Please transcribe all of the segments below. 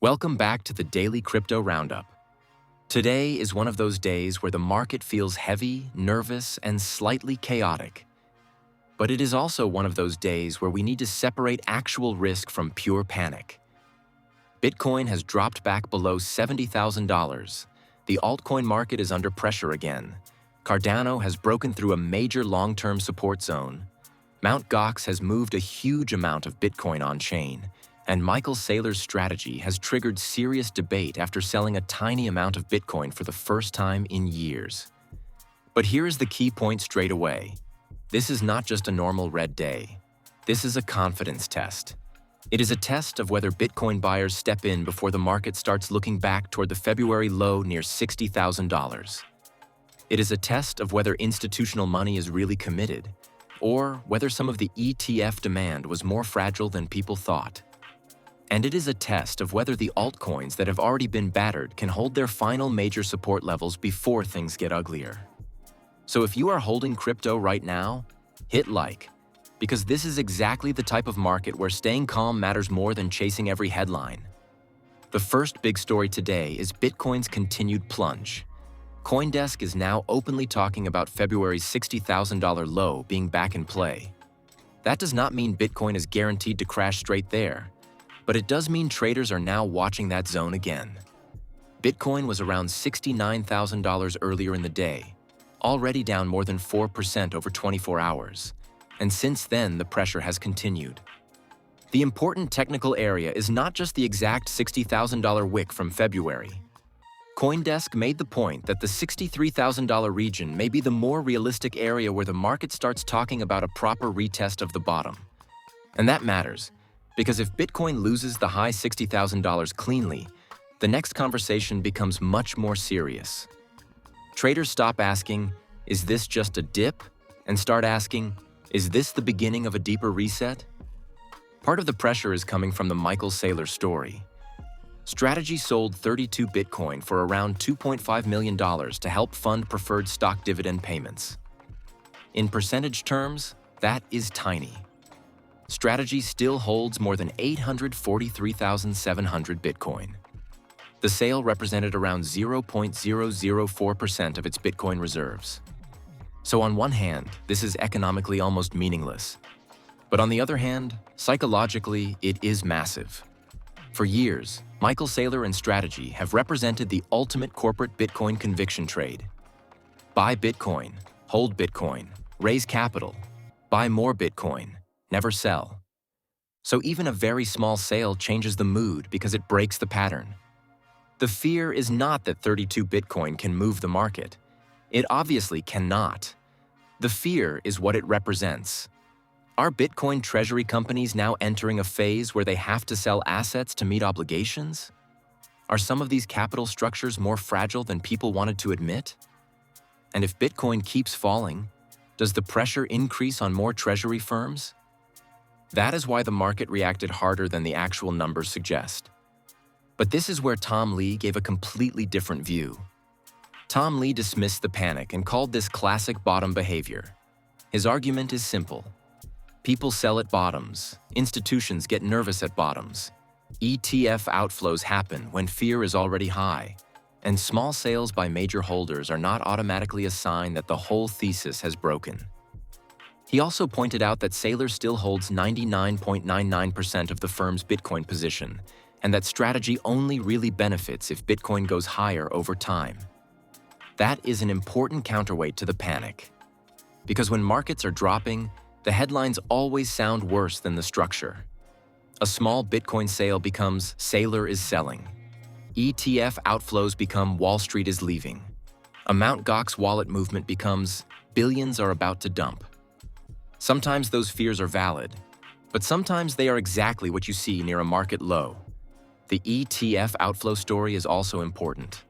Welcome back to the Daily Crypto Roundup. Today is one of those days where the market feels heavy, nervous, and slightly chaotic. But it is also one of those days where we need to separate actual risk from pure panic. Bitcoin has dropped back below $70,000. The altcoin market is under pressure again. Cardano has broken through a major long-term support zone. Mt. Gox has moved a huge amount of Bitcoin on-chain. And Michael Saylor's strategy has triggered serious debate after selling a tiny amount of Bitcoin for the first time in years. But here is the key point straight away. This is not just a normal red day. This is a confidence test. It is a test of whether Bitcoin buyers step in before the market starts looking back toward the February low near $60,000. It is a test of whether institutional money is really committed, or whether some of the ETF demand was more fragile than people thought. And it is a test of whether the altcoins that have already been battered can hold their final major support levels before things get uglier. So if you are holding crypto right now, hit like, because this is exactly the type of market where staying calm matters more than chasing every headline. The first big story today is Bitcoin's continued plunge. CoinDesk is now openly talking about February's $60,000 low being back in play. That does not mean Bitcoin is guaranteed to crash straight there. But it does mean traders are now watching that zone again. Bitcoin was around $69,000 earlier in the day, already down more than 4% over 24 hours. And since then, the pressure has continued. The important technical area is not just the exact $60,000 wick from February. CoinDesk made the point that the $63,000 region may be the more realistic area where the market starts talking about a proper retest of the bottom. And that matters. Because if Bitcoin loses the high $60,000 cleanly, the next conversation becomes much more serious. Traders stop asking, is this just a dip? And start asking, is this the beginning of a deeper reset? Part of the pressure is coming from the Michael Saylor story. Strategy sold 32 Bitcoin for around $2.5 million to help fund preferred stock dividend payments. In percentage terms, that is tiny. Strategy still holds more than 843,700 Bitcoin. The sale represented around 0.004% of its Bitcoin reserves. So on one hand, this is economically almost meaningless. But on the other hand, psychologically, it is massive. For years, Michael Saylor and Strategy have represented the ultimate corporate Bitcoin conviction trade. Buy Bitcoin, hold Bitcoin, raise capital, buy more Bitcoin. Never sell. So even a very small sale changes the mood because it breaks the pattern. The fear is not that 32 Bitcoin can move the market. It obviously cannot. The fear is what it represents. Are Bitcoin treasury companies now entering a phase where they have to sell assets to meet obligations? Are some of these capital structures more fragile than people wanted to admit? And if Bitcoin keeps falling, does the pressure increase on more treasury firms? That is why the market reacted harder than the actual numbers suggest. But this is where Tom Lee gave a completely different view. Tom Lee dismissed the panic and called this classic bottom behavior. His argument is simple. People sell at bottoms, institutions get nervous at bottoms, ETF outflows happen when fear is already high, and small sales by major holders are not automatically a sign that the whole thesis has broken. He also pointed out that Saylor still holds 99.99% of the firm's Bitcoin position, and that Strategy only really benefits if Bitcoin goes higher over time. That is an important counterweight to the panic. Because when markets are dropping, the headlines always sound worse than the structure. A small Bitcoin sale becomes Saylor is selling. ETF outflows become Wall Street is leaving. A Mt. Gox wallet movement becomes billions are about to dump. Sometimes those fears are valid, but sometimes they are exactly what you see near a market low. The ETF outflow story is also important.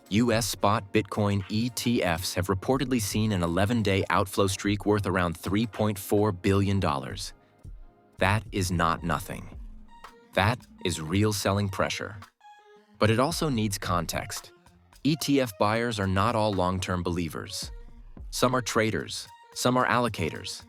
US spot Bitcoin ETFs have reportedly seen an 11-day outflow streak worth around $3.4 billion. That is not nothing. That is real selling pressure. But it also needs context. ETF buyers are not all long-term believers. Some are traders, some are allocators.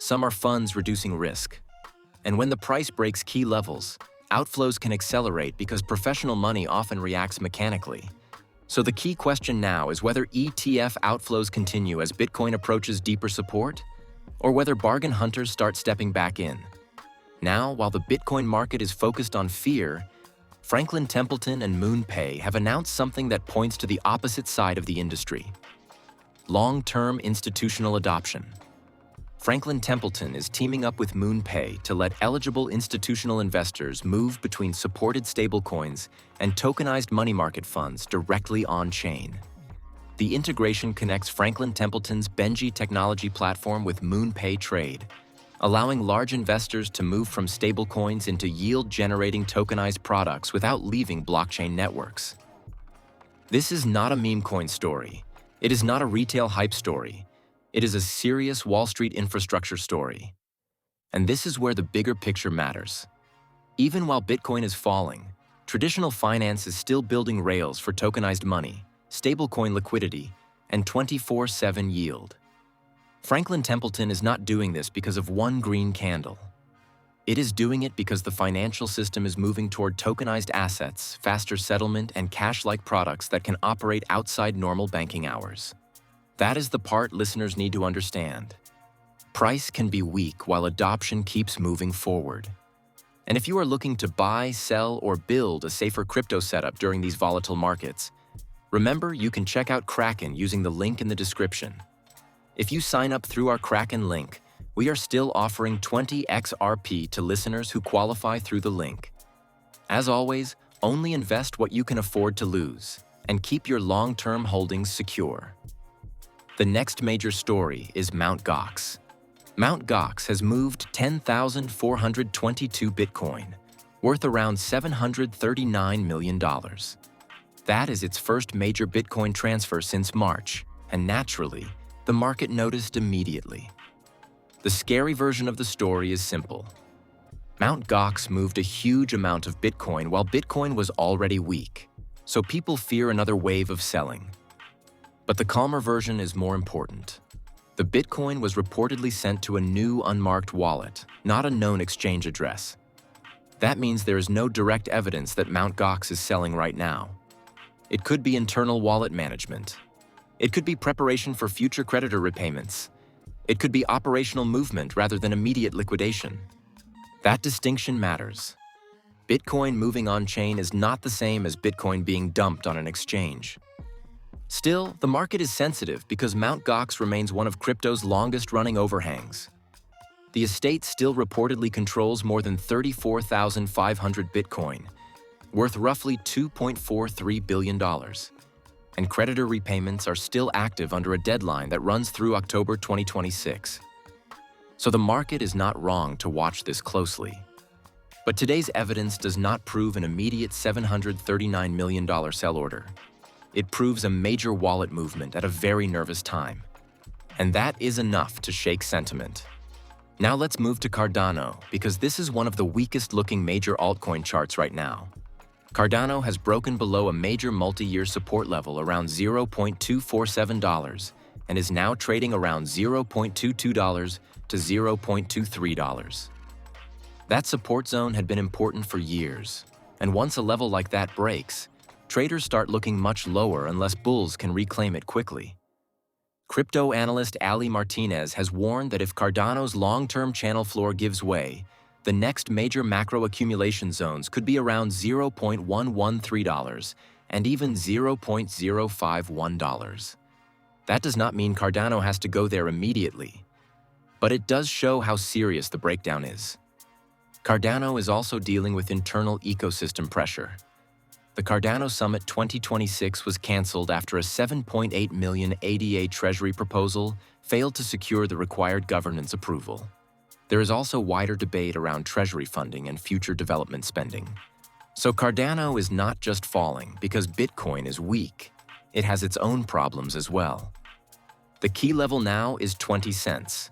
Some are funds reducing risk. And when the price breaks key levels, outflows can accelerate because professional money often reacts mechanically. So the key question now is whether ETF outflows continue as Bitcoin approaches deeper support, or whether bargain hunters start stepping back in. Now, while the Bitcoin market is focused on fear, Franklin Templeton and MoonPay have announced something that points to the opposite side of the industry: long-term institutional adoption. Franklin Templeton is teaming up with MoonPay to let eligible institutional investors move between supported stablecoins and tokenized money market funds directly on-chain. The integration connects Franklin Templeton's Benji technology platform with MoonPay Trade, allowing large investors to move from stablecoins into yield-generating tokenized products without leaving blockchain networks. This is not a meme coin story. It is not a retail hype story. It is a serious Wall Street infrastructure story. And this is where the bigger picture matters. Even while Bitcoin is falling, traditional finance is still building rails for tokenized money, stablecoin liquidity, and 24/7 yield. Franklin Templeton is not doing this because of one green candle. It is doing it because the financial system is moving toward tokenized assets, faster settlement, and cash-like products that can operate outside normal banking hours. That is the part listeners need to understand. Price can be weak while adoption keeps moving forward. And if you are looking to buy, sell, or build a safer crypto setup during these volatile markets, remember you can check out Kraken using the link in the description. If you sign up through our Kraken link, we are still offering 20 XRP to listeners who qualify through the link. As always, only invest what you can afford to lose, and keep your long-term holdings secure. The next major story is Mt. Gox. Mt. Gox has moved 10,422 Bitcoin, worth around $739 million. That is its first major Bitcoin transfer since March, and naturally, the market noticed immediately. The scary version of the story is simple. Mt. Gox moved a huge amount of Bitcoin while Bitcoin was already weak, so people fear another wave of selling. But the calmer version is more important. The Bitcoin was reportedly sent to a new unmarked wallet, not a known exchange address. That means there is no direct evidence that Mt. Gox is selling right now. It could be internal wallet management. It could be preparation for future creditor repayments. It could be operational movement rather than immediate liquidation. That distinction matters. Bitcoin moving on-chain is not the same as Bitcoin being dumped on an exchange. Still, the market is sensitive because Mt. Gox remains one of crypto's longest-running overhangs. The estate still reportedly controls more than 34,500 Bitcoin, worth roughly $2.43 billion. And creditor repayments are still active under a deadline that runs through October 2026. So the market is not wrong to watch this closely. But today's evidence does not prove an immediate $739 million sell order. It proves a major wallet movement at a very nervous time. And that is enough to shake sentiment. Now let's move to Cardano, because this is one of the weakest-looking major altcoin charts right now. Cardano has broken below a major multi-year support level around $0.247 and is now trading around $0.22 to $0.23. That support zone had been important for years, and once a level like that breaks, traders start looking much lower unless bulls can reclaim it quickly. Crypto analyst Ali Martinez has warned that if Cardano's long-term channel floor gives way, the next major macro accumulation zones could be around $0.113 and even $0.051. That does not mean Cardano has to go there immediately, but it does show how serious the breakdown is. Cardano is also dealing with internal ecosystem pressure. The Cardano Summit 2026 was canceled after a $7.8 million ADA Treasury proposal failed to secure the required governance approval. There is also wider debate around Treasury funding and future development spending. So Cardano is not just falling because Bitcoin is weak. It has its own problems as well. The key level now is 20 cents.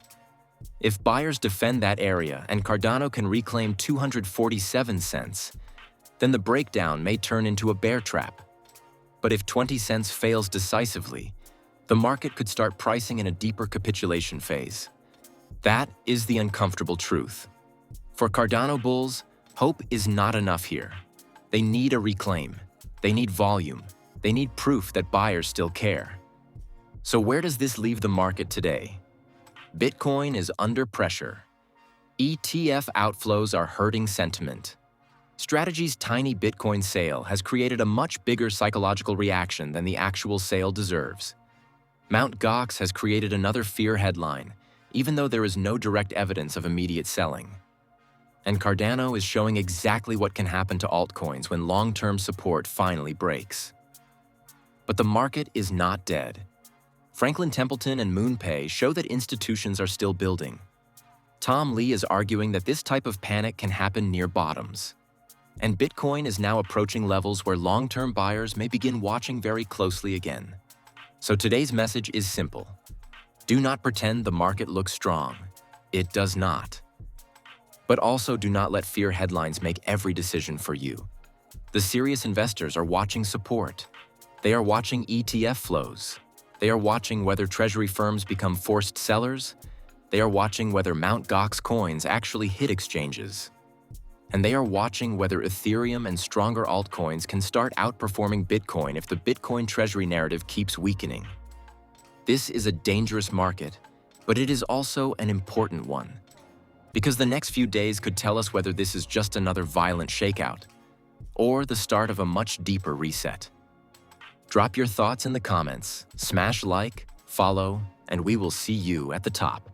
If buyers defend that area and Cardano can reclaim 247 cents, then the breakdown may turn into a bear trap. But if 20 cents fails decisively, the market could start pricing in a deeper capitulation phase. That is the uncomfortable truth. For Cardano bulls, Hope is not enough here. They need a reclaim. They need volume. They need proof that buyers still care. So where does this leave the market today? Bitcoin is under pressure. ETF outflows are hurting sentiment. Strategy's tiny Bitcoin sale has created a much bigger psychological reaction than the actual sale deserves. Mt. Gox has created another fear headline, even though there is no direct evidence of immediate selling. And Cardano is showing exactly what can happen to altcoins when long-term support finally breaks. But the market is not dead. Franklin Templeton and MoonPay show that institutions are still building. Tom Lee is arguing that this type of panic can happen near bottoms. And Bitcoin is now approaching levels where long-term buyers may begin watching very closely again. So today's message is simple. Do not pretend the market looks strong. It does not. But also do not let fear headlines make every decision for you. The serious investors are watching support. They are watching ETF flows. They are watching whether treasury firms become forced sellers. They are watching whether Mt. Gox coins actually hit exchanges. And they are watching whether Ethereum and stronger altcoins can start outperforming Bitcoin if the Bitcoin treasury narrative keeps weakening. This is a dangerous market, but it is also an important one. Because the next few days could tell us whether this is just another violent shakeout, or the start of a much deeper reset. Drop your thoughts in the comments, smash like, follow, and we will see you at the top.